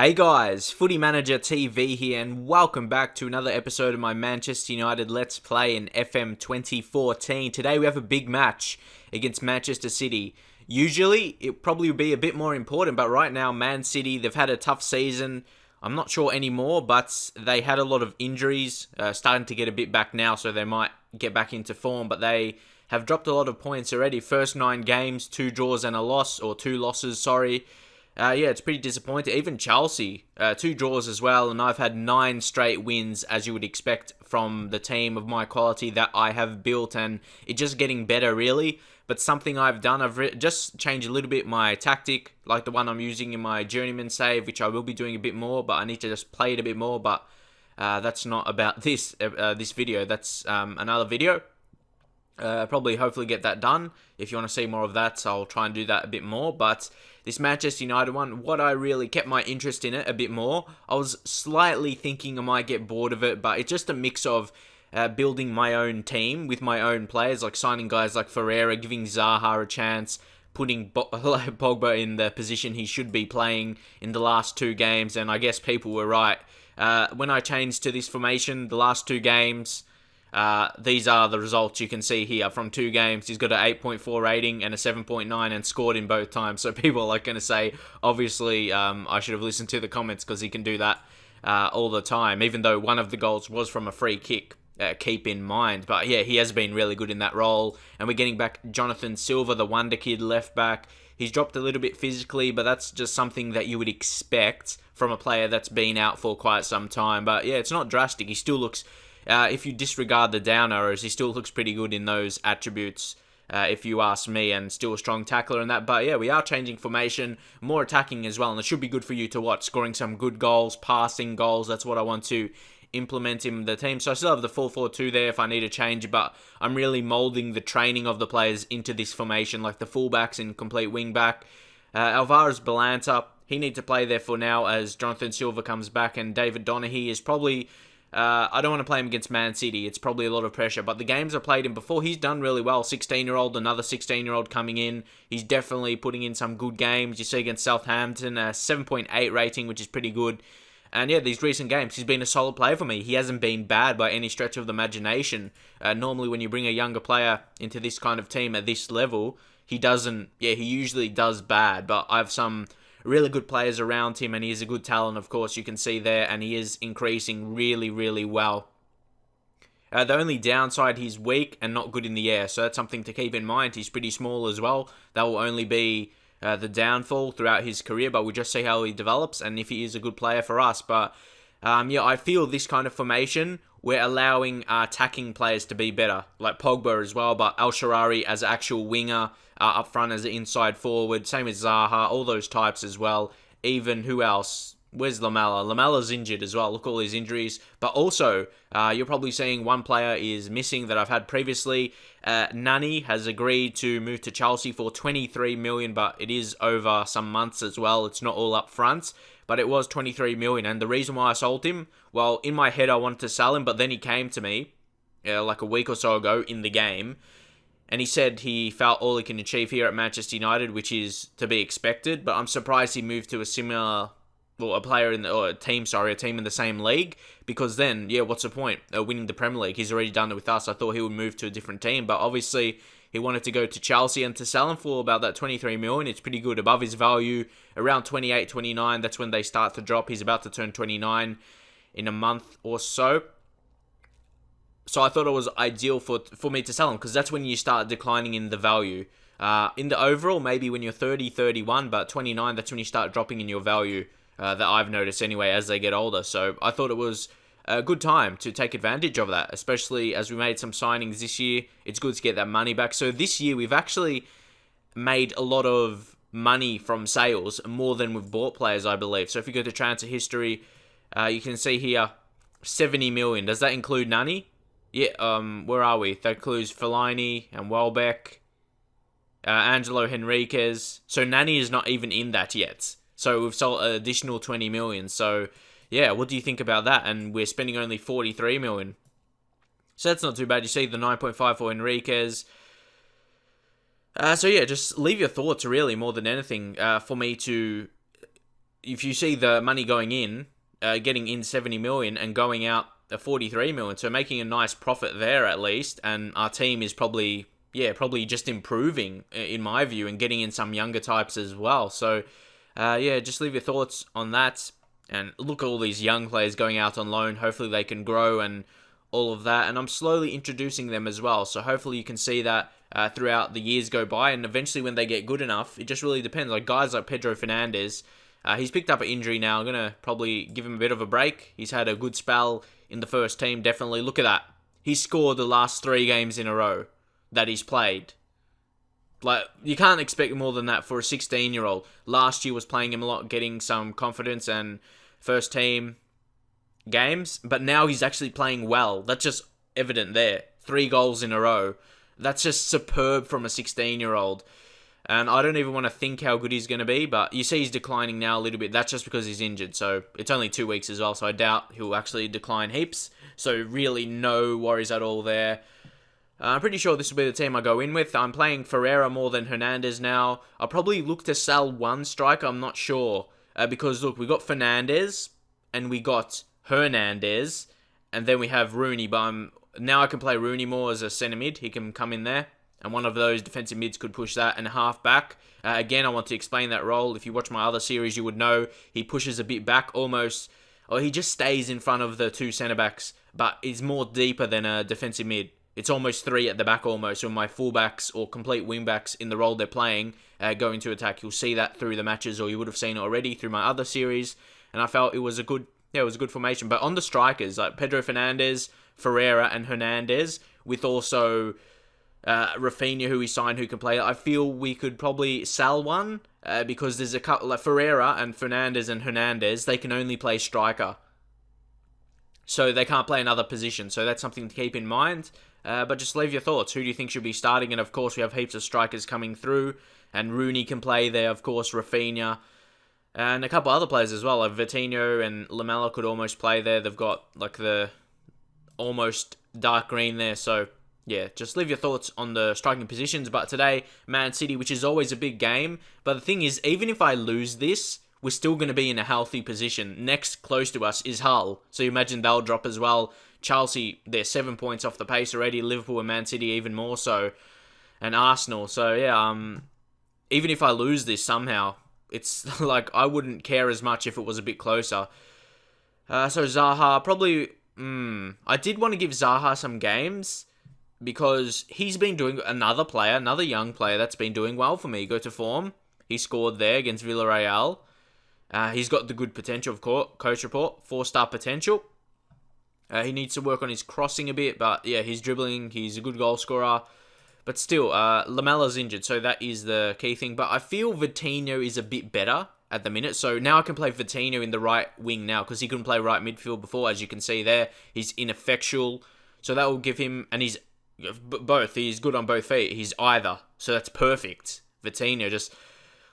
Hey guys, Footy Manager TV here, and welcome back to another episode of my Manchester United Let's Play in FM 2014. Today we have a big match against Manchester City. Usually it probably would be a bit more important, but right now Man City, they've had a tough season. I'm not sure anymore, but they had a lot of injuries, starting to get a bit back now, so they might get back into form, but they have dropped a lot of points already. First 9 games, 2 draws and a loss, or 2 losses, sorry. It's pretty disappointing. Even Chelsea, 2 draws as well, and I've had 9 straight wins, as you would expect from the team of my quality that I have built, and it's just getting better, really. But something I've done, I've just changed a little bit my tactic, like the one I'm using in my journeyman save, which I will be doing a bit more, but I need to just play it a bit more. But that's not about this video. That's another video. Probably hopefully get that done. If you want to see more of that, I'll try and do that a bit more. But this Manchester United one, what I really kept my interest in it a bit more, I was slightly thinking I might get bored of it, but it's just a mix of building my own team with my own players, like signing guys like Ferreira, giving Zaha a chance, putting Pogba in the position he should be playing in the last 2 games, and I guess people were right. When I changed to this formation, the last 2 games, these are the results you can see here from 2 games. He's got an 8.4 rating and a 7.9 and scored in both times. So people are going to say, obviously, I should have listened to the comments because he can do that all the time, even though one of the goals was from a free kick. Keep in mind. But yeah, he has been really good in that role. And we're getting back Jonathan Silva, the wonder kid left back. He's dropped a little bit physically, but that's just something that you would expect from a player that's been out for quite some time. But yeah, it's not drastic. He still looks... if you disregard the down arrows, he still looks pretty good in those attributes, if you ask me, and still a strong tackler and that. But yeah, we are changing formation, more attacking as well, and it should be good for you to watch, scoring some good goals, passing goals. That's what I want to implement in the team. So I still have the 4-4-2 there if I need to change, but I'm really moulding the training of the players into this formation, like the fullbacks and complete wing back. Alvarez Balanta, he needs to play there for now as Jonathan Silva comes back, and David Donaghy is probably... I don't want to play him against Man City. It's probably a lot of pressure. But the games I played him before, he's done really well. 16-year-old, another 16-year-old coming in. He's definitely putting in some good games. You see against Southampton, a 7.8 rating, which is pretty good. And yeah, these recent games, he's been a solid player for me. He hasn't been bad by any stretch of the imagination. Normally, when you bring a younger player into this kind of team at this level, he doesn't... Yeah, he usually does bad. But I have some... really good players around him, and he is a good talent, of course, you can see there, and he is increasing really, really well. The only downside, he's weak and not good in the air, so that's something to keep in mind. He's pretty small as well. That will only be the downfall throughout his career, but we'll just see how he develops, and if he is a good player for us. But yeah, I feel this kind of formation, we're allowing attacking players to be better, like Pogba as well, but El Shaarawy as an actual winger, up front as an inside forward, same as Zaha, all those types as well. Even, who else? Where's Lamela? Lamela's injured as well, look at all his injuries. But also, you're probably seeing one player is missing that I've had previously. Nani has agreed to move to Chelsea for 23 million, but it is over some months as well. It's not all up front, but it was 23 million. And the reason why I sold him, well, in my head I wanted to sell him, but then he came to me like a week or so ago in the game, and he said he felt all he can achieve here at Manchester United, which is to be expected. But I'm surprised he moved to a similar, well, a team in the same league. Because then, yeah, what's the point of winning the Premier League? He's already done it with us. I thought he would move to a different team, but obviously he wanted to go to Chelsea, and to sell him for about that 23 million, it's pretty good, above his value, around 28, 29. That's when they start to drop. He's about to turn 29 in a month or so. So I thought it was ideal for me to sell him, because that's when you start declining in the value. In the overall, maybe when you're 30, 31, but 29, that's when you start dropping in your value, that I've noticed anyway, as they get older. So I thought it was a good time to take advantage of that, especially as we made some signings this year. It's good to get that money back. So this year, we've actually made a lot of money from sales, more than we've bought players, I believe. So if you go to transfer history, you can see here, 70 million. Does that include Nani? Yeah, where are we? That includes Fellaini and Welbeck, Angelo Henriquez. So Nani is not even in that yet. So we've sold an additional 20 million. So yeah, what do you think about that? And we're spending only 43 million. So that's not too bad. You see the 9.5 for Henriquez. So yeah, just leave your thoughts really more than anything for me to if you see the money going in, getting in 70 million and going out 43 million, so making a nice profit there at least, and our team is probably just improving in my view and getting in some younger types as well. So just leave your thoughts on that, and look at all these young players going out on loan. Hopefully they can grow and all of that, and I'm slowly introducing them as well, so hopefully you can see that throughout the years go by, and eventually when they get good enough, it just really depends. Like guys like Pedro Fernandez, he's picked up an injury now. I'm going to probably give him a bit of a break. He's had a good spell in the first team, definitely. Look at that. He scored the last 3 games in a row that he's played. Like, you can't expect more than that for a 16-year-old. Last year was playing him a lot, getting some confidence and first team games, but now he's actually playing well. That's just evident there. 3 goals in a row. That's just superb from a 16-year-old. And I don't even want to think how good he's going to be, but you see he's declining now a little bit. That's just because he's injured, so it's only 2 weeks as well, so I doubt he'll actually decline heaps. So really no worries at all there. I'm pretty sure this will be the team I go in with. I'm playing Ferreira more than Hernandez now. I'll probably look to sell one striker, I'm not sure. Because look, we got Fernandez, and we got Hernandez, and then we have Rooney, but now I can play Rooney more as a centre mid. He can come in there. And one of those defensive mids could push that, and half back. Again, I want to explain that role. If you watch my other series, you would know he pushes a bit back almost, or he just stays in front of the 2 centre-backs, but is more deeper than a defensive mid. It's almost 3 at the back almost, when my fullbacks or complete wingbacks in the role they're playing go into attack. You'll see that through the matches, or you would have seen it already through my other series, and I felt it was a good formation. But on the strikers, like Pedro Fernandez, Ferreira, and Hernandez, with also Rafinha, who we signed, who can play. I feel we could probably sell one because there's a couple like Ferreira and Fernandez and Hernandez. They can only play striker, so they can't play another position. So that's something to keep in mind. But just leave your thoughts. Who do you think should be starting? And of course, we have heaps of strikers coming through, and Rooney can play there. Of course, Rafinha and a couple other players as well. Like Vitinho and Lamela could almost play there. They've got like the almost dark green there. So yeah, just leave your thoughts on the striking positions. But today, Man City, which is always a big game. But the thing is, even if I lose this, we're still going to be in a healthy position. Next close to us is Hull. So you imagine they'll drop as well. Chelsea, they're 7 points off the pace already. Liverpool and Man City even more so. And Arsenal. So yeah, even if I lose this somehow, it's like I wouldn't care as much if it was a bit closer. So Zaha, probably... I did want to give Zaha some games, because he's been doing another young player that's been doing well for me. Go to form. He scored there against Villarreal. He's got the good potential, of course. Coach report, 4-star potential. He needs to work on his crossing a bit, but yeah, he's dribbling. He's a good goal scorer. But still, Lamela's injured, so that is the key thing. But I feel Vitinho is a bit better at the minute. So now I can play Vitinho in the right wing now, because he couldn't play right midfield before, as you can see there. He's ineffectual. So that will give him... And he's both. He's good on both feet. He's either. So that's perfect. Vitinho, just...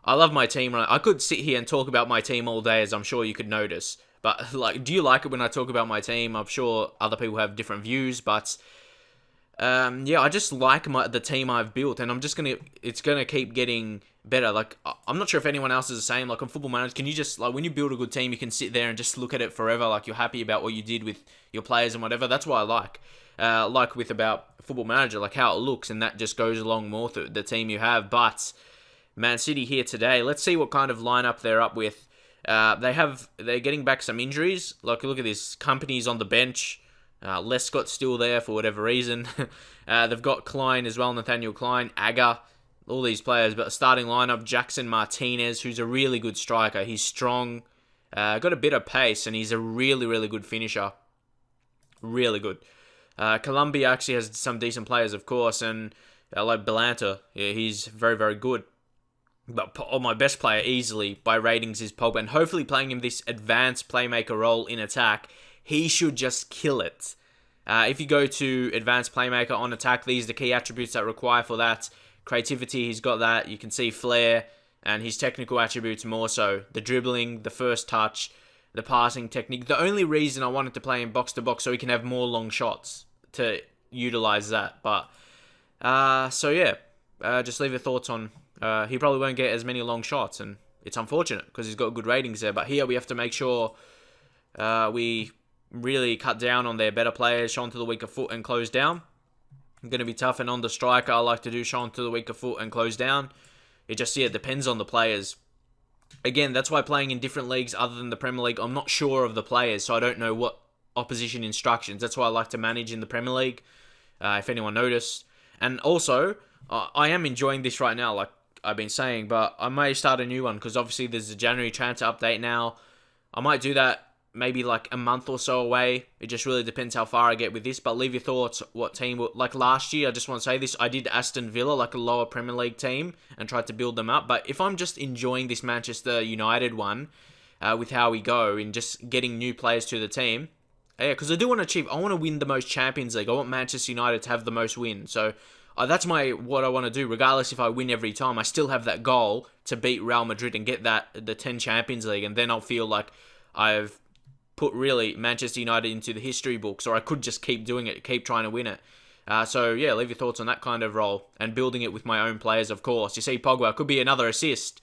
I love my team. I could sit here and talk about my team all day, as I'm sure you could notice. But, like, do you like it when I talk about my team? I'm sure other people have different views, but... I just like the team I've built, and it's gonna keep getting better. Like, I'm not sure if anyone else is the same. Like, on Football Manager, can you just, like, when you build a good team, you can sit there and just look at it forever, like, you're happy about what you did with your players and whatever. That's what I like with about Football Manager, like how it looks, and that just goes along more to the team you have. But Man City here today, let's see what kind of lineup they're up with. They're getting back some injuries. Like, look at this, Company's on the bench. Lescott's still there for whatever reason. They've got Klein as well, Nathaniel Klein, Agger, all these players. But starting lineup, Jackson Martinez, who's a really good striker. He's strong, got a bit of pace, and he's a really, really good finisher. Really good. Colombia actually has some decent players, of course, and like Belanta, yeah, he's very, very good. But my best player easily by ratings is Pogba, and hopefully playing him this advanced playmaker role in attack, he should just kill it. If you go to advanced playmaker on attack, these are the key attributes that require for that. Creativity, he's got that. You can see flair, and his technical attributes more so. The dribbling, the first touch, the passing technique. The only reason I wanted to play him box to box so he can have more long shots to utilize that. But just leave your thoughts on. He probably won't get as many long shots, and it's unfortunate because he's got good ratings there. But here we have to make sure we really cut down on their better players, show to the weaker foot and close down. Going to be tough, and on the striker, I like to do show to the weaker foot and close down. It just, depends on the players. Again, that's why playing in different leagues other than the Premier League, I'm not sure of the players, so I don't know what opposition instructions. That's why I like to manage in the Premier League, if anyone noticed. And also, I am enjoying this right now, like I've been saying, but I may start a new one, because obviously there's a January transfer update now. I might do that maybe like a month or so away. It just really depends how far I get with this, but leave your thoughts. What team, like last year, I just want to say this, I did Aston Villa, like a lower Premier League team, and tried to build them up. But if I'm just enjoying this Manchester United one, with how we go, and just getting new players to the team, because I do want to achieve, I want to win the most Champions League. I want Manchester United to have the most wins. So that's what I want to do. Regardless if I win every time, I still have that goal to beat Real Madrid and get the 10 Champions League, and then I'll feel like I've put really Manchester United into the history books, or I could just keep doing it, keep trying to win it. So leave your thoughts on that kind of role, and building it with my own players, of course. You see, Pogba could be another assist,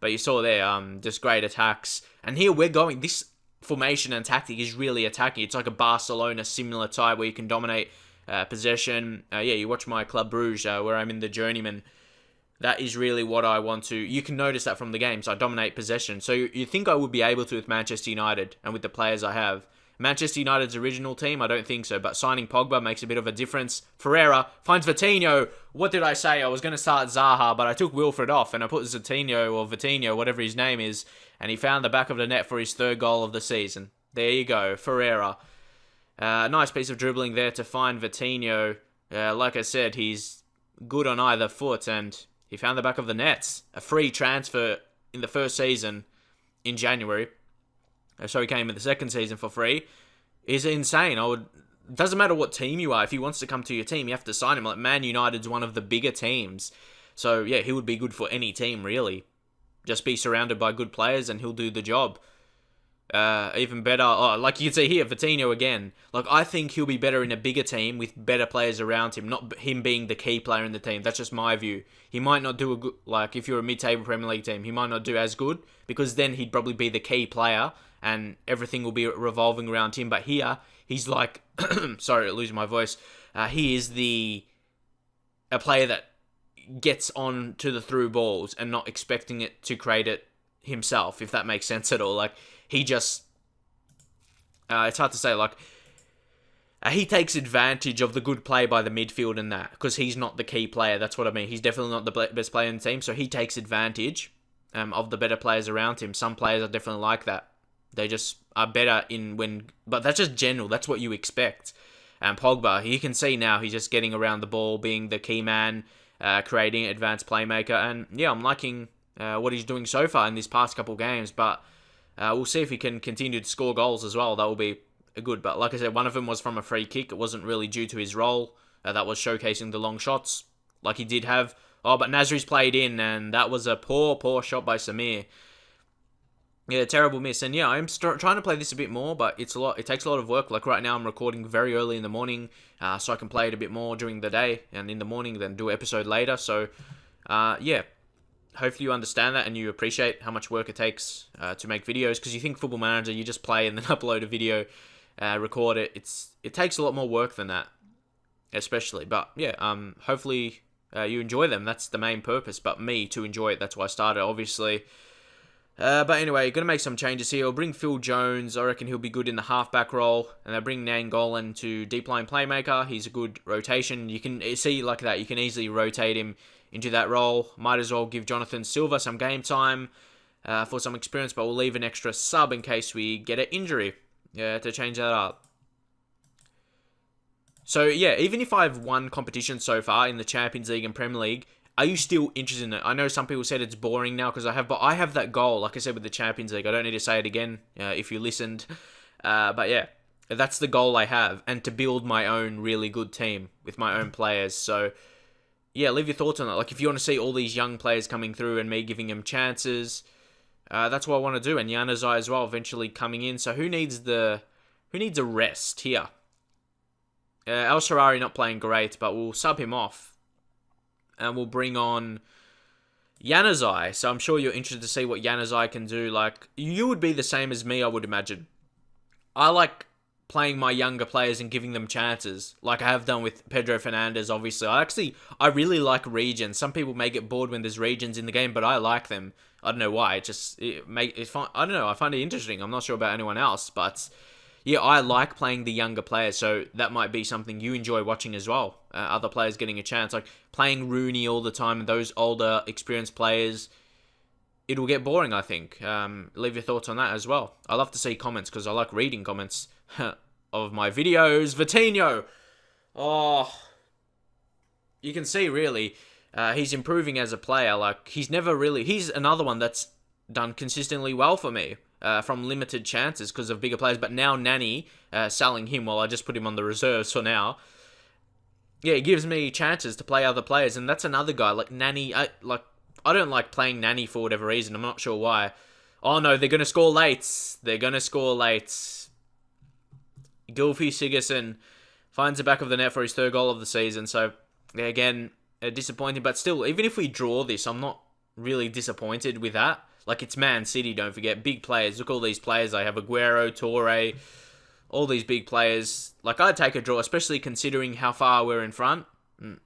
but you saw there, just great attacks. And here we're going, this formation and tactic is really attacking. It's like a Barcelona similar type where you can dominate possession. You watch my Club Bruges, where I'm in the journeyman. That is really what I want to... You can notice that from the games. I dominate possession. So you think I would be able to with Manchester United and with the players I have. Manchester United's original team, I don't think so. But signing Pogba makes a bit of a difference. Ferreira finds Vitinho. What did I say? I was going to start Zaha, but I took Wilfred off and I put Vitinho, whatever his name is. And he found the back of the net for his third goal of the season. There you go, Ferreira. Nice piece of dribbling there to find Vitinho. Like I said, he's good on either foot, and he found the back of the nets. A free transfer in the first season in January. So he came in the second season for free. Is insane. Doesn't matter what team you are. If he wants to come to your team, you have to sign him. Like Man United's one of the bigger teams. So he would be good for any team, really. Just be surrounded by good players and he'll do the job. Even better, like you can see here, Vitinho again. Like, I think he'll be better in a bigger team with better players around him, not him being the key player in the team. That's just my view. He might not do a good, like, if you're a mid-table Premier League team, he might not do as good, because then he'd probably be the key player, and everything will be revolving around him. But here, he's like, sorry, losing my voice. He is a player that gets on to the through balls and not expecting it to create it himself, if that makes sense at all. Like, he just, it's hard to say, like, he takes advantage of the good play by the midfield and that, because he's not the key player. That's what I mean. He's definitely not the best player in the team, so he takes advantage of the better players around him. Some players are definitely like that. They just are better but that's just general. That's what you expect. And Pogba, you can see now he's just getting around the ball, being the key man, creating advanced playmaker, and I'm liking what he's doing so far in these past couple games, but we'll see if he can continue to score goals as well. That will be good. But like I said, one of them was from a free kick. It wasn't really due to his role. That was showcasing the long shots, like he did have. But Nasri's played in, and that was a poor shot by Samir. Yeah, terrible miss. And I'm trying to play this a bit more, but it takes a lot of work. Like right now, I'm recording very early in the morning, so I can play it a bit more during the day and in the morning, then do an episode later. So, hopefully you understand that and you appreciate how much work it takes to make videos, because you think Football Manager, you just play and then upload a video, record it. It takes a lot more work than that, especially. But hopefully you enjoy them. That's the main purpose. But me to enjoy it, that's why I started, obviously. But anyway, going to make some changes here. I'll bring Phil Jones. I reckon he'll be good in the halfback role. And I'll bring Nainggolan to deep line playmaker. He's a good rotation. You can see like that. You can easily rotate him into that role. Might as well give Jonathan Silva some game time for some experience, but we'll leave an extra sub in case we get an injury to change that up. So even if I've won competition so far in the Champions League and Premier League, are you still interested in it? I know some people said it's boring now because but I have that goal, like I said, with the Champions League. I don't need to say it again if you listened. But that's the goal I have, and to build my own really good team with my own players. So leave your thoughts on that. Like, if you want to see all these young players coming through and me giving them chances, that's what I want to do. And Januzaj as well, eventually coming in. So who needs a rest here? El Shaarawy not playing great, but we'll sub him off. And we'll bring on, Januzaj. So I'm sure you're interested to see what Januzaj can do. Like, you would be the same as me, I would imagine. I like playing my younger players and giving them chances, like I have done with Pedro Fernandez, obviously. I really like regions. Some people may get bored when there's regions in the game, but I like them. I don't know why. I don't know. I find it interesting. I'm not sure about anyone else, but yeah, I like playing the younger players, so that might be something you enjoy watching as well. Other players getting a chance, like playing Rooney all the time, and those older, experienced players, it'll get boring, I think. Leave your thoughts on that as well. I love to see comments because I like reading comments of my videos. Vitinho! Oh, you can see, really, he's improving as a player. Like, he's another one that's done consistently well for me from limited chances because of bigger players. But now Nani, selling him while I just put him on the reserves for now, yeah, it gives me chances to play other players. And that's another guy, like Nani. I don't like playing Nani for whatever reason. I'm not sure why. Oh no, they're going to score late. Gylfi Sigurdsson finds the back of the net for his third goal of the season. So, yeah, again, disappointing. But still, even if we draw this, I'm not really disappointed with that. Like, it's Man City, don't forget. Big players. Look at all these players. I have Aguero, Torre, all these big players. Like, I'd take a draw, especially considering how far we're in front.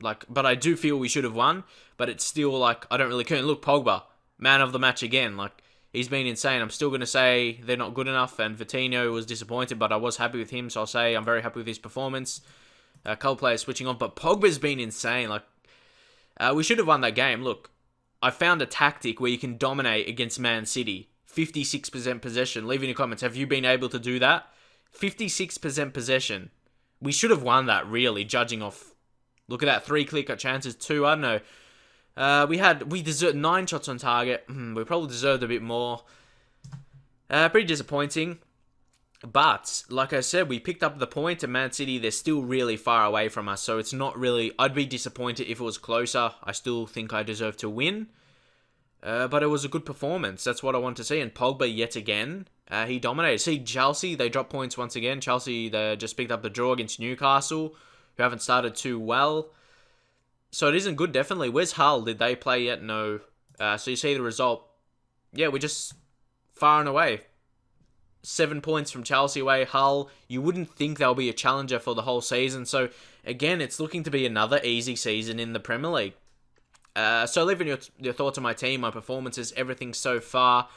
But I do feel we should have won. But it's still, like, I don't really care. Look, Pogba, man of the match again. Like, he's been insane. I'm still going to say they're not good enough, and Vitinho was disappointed, but I was happy with him, so I'll say I'm very happy with his performance. A couple players switching on, but Pogba's been insane. Like, we should have won that game. Look, I found a tactic where you can dominate against Man City. 56% possession. Leave in your comments, have you been able to do that? 56% possession. We should have won that, really, judging off. Look at that, 3 clicker chances, 2, I don't know. We deserved 9 shots on target. We probably deserved a bit more. Pretty disappointing. But, like I said, we picked up the point, and Man City, they're still really far away from us. So it's not really... I'd be disappointed if it was closer. I still think I deserve to win. But it was a good performance. That's what I want to see. And Pogba, yet again, he dominated. See, Chelsea, they dropped points once again. Chelsea, they just picked up the draw against Newcastle, who haven't started too well. So it isn't good, definitely. Where's Hull? Did they play yet? No. So you see the result. Yeah, we're just far and away. 7 points from Chelsea away. Hull, you wouldn't think they'll be a challenger for the whole season. So, again, it's looking to be another easy season in the Premier League. So leave in your thoughts on my team, my performances, everything so far.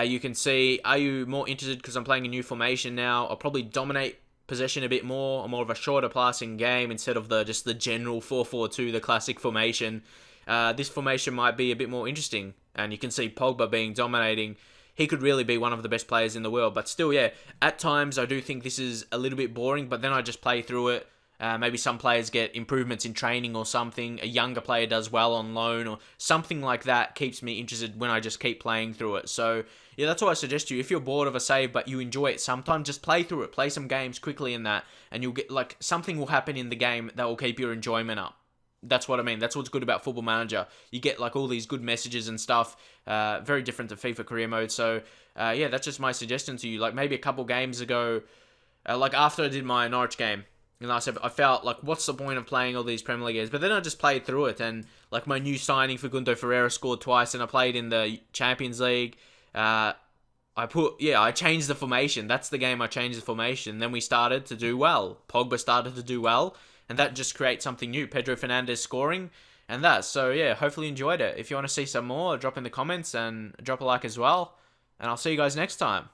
You can see, are you more interested because I'm playing a new formation now? I'll probably dominate possession a bit more of a shorter passing game instead of just the general 4-4-2, the classic formation. This formation might be a bit more interesting, and you can see Pogba being dominating. He could really be one of the best players in the world, but still, yeah, at times I do think this is a little bit boring, but then I just play through it. Maybe some players get improvements in training or something. A younger player does well on loan or something like that keeps me interested when I just keep playing through it. So, yeah, that's what I suggest to you. If you're bored of a save but you enjoy it sometimes, just play through it. Play some games quickly in that, and you'll get, like, something will happen in the game that will keep your enjoyment up. That's what I mean. That's what's good about Football Manager. You get, like, all these good messages and stuff. Very different to FIFA Career Mode. So, yeah, that's just my suggestion to you. Like, maybe a couple games ago, like, after I did my Norwich game, and I felt like, what's the point of playing all these Premier League games? But then I just played through it, and like my new signing for Gundo Ferreira scored twice, and I played in the Champions League. I changed the formation. That's the game I changed the formation. Then we started to do well. Pogba started to do well, and that just creates something new. Pedro Fernandez scoring, and that. So yeah, hopefully you enjoyed it. If you want to see some more, drop in the comments and drop a like as well. And I'll see you guys next time.